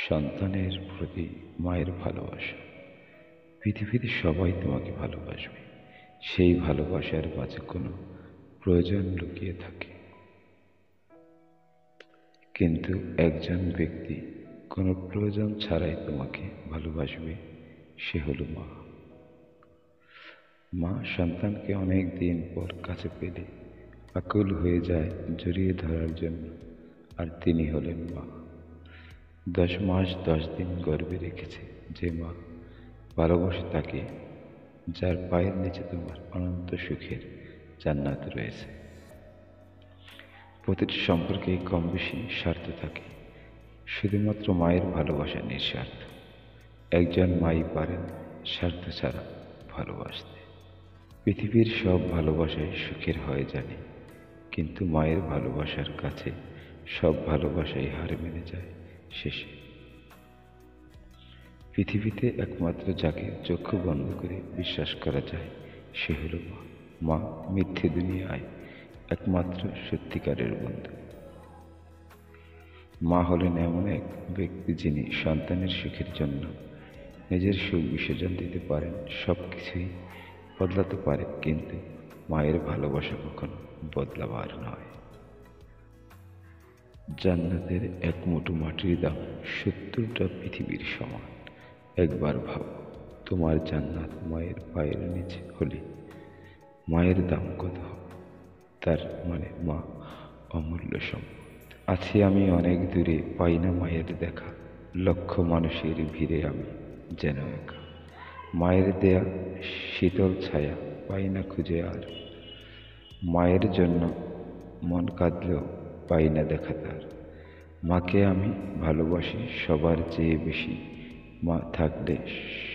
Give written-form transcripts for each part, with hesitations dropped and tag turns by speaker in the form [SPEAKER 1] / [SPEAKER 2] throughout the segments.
[SPEAKER 1] সন্তানের প্রতি মায়ের ভালোবাসা। পৃথিবীতে সবাই তোমাকে ভালোবাসবে, সেই ভালোবাসার মাঝে কোনো প্রয়োজন লুকিয়ে থাকে। কিন্তু একজন ব্যক্তি কোনো প্রয়োজন ছাড়াই তোমাকে ভালোবাসবে, সে হলো মা। মা সন্তানকে অনেক দিন পর কাছে পেলে আকুল হয়ে যায় জড়িয়ে ধরার জন্য, আর তিনি হলেন মা। 10 মাস 10 দিন গর্ভে রেখেছে যে মা ভালোবাসে তাকে, যার পায়ের নিচে তোমার অনন্ত সুখের জান্নাত রয়েছে। প্রতিটি সম্পর্কেই কম বেশি স্বার্থ থাকে, শুধুমাত্র মায়ের ভালোবাসা নিঃস্বার্থ। একজন মাই পারেন স্বার্থ ছাড়া ভালোবাসতে। পৃথিবীর সব ভালোবাসাই সুখের হয় জানি, কিন্তু মায়ের ভালোবাসার কাছে সব ভালোবাসাই হার মেনে যায় শেষে। পৃথিবীতে একমাত্র যাকে চক্ষু বন্ধ করে বিশ্বাস করা যায়, সে হলো মা। মা মিথ্যে দুনিয়ায় একমাত্র সত্যিকারের বন্ধু। মা হলেন এমন এক ব্যক্তি যিনি সন্তানের সুখের জন্য নিজের সুখ বিসর্জন দিতে পারেন, সবকিছুই বদলাতে পারে, কিন্তু মায়ের ভালোবাসা কখনো বদলাবার নয়। জান্নাতের এক মুঠো মাটির দাম 70টা পৃথিবীর সমান। একবার ভাবো, তোমার জান্নাত মায়ের পায়ের নিচে হলে মায়ের দাম কত হবে? তার মানে মা অমূল্য সম্পদ। আছি আমি অনেক দূরে, পাই না মায়ের দেখা, লক্ষ মানুষের ভিড়ে আমি যেন একা। মায়ের দেয়া শীতল ছায়া পাই না খুঁজে আর, মায়ের জন্য মন কাঁদলেও পাই না দেখা তার। মাকে আমি ভালোবাসি সবার চেয়ে বেশি, মা থাকলে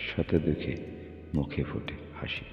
[SPEAKER 1] শত দুঃখে মুখে ফোটে হাসি।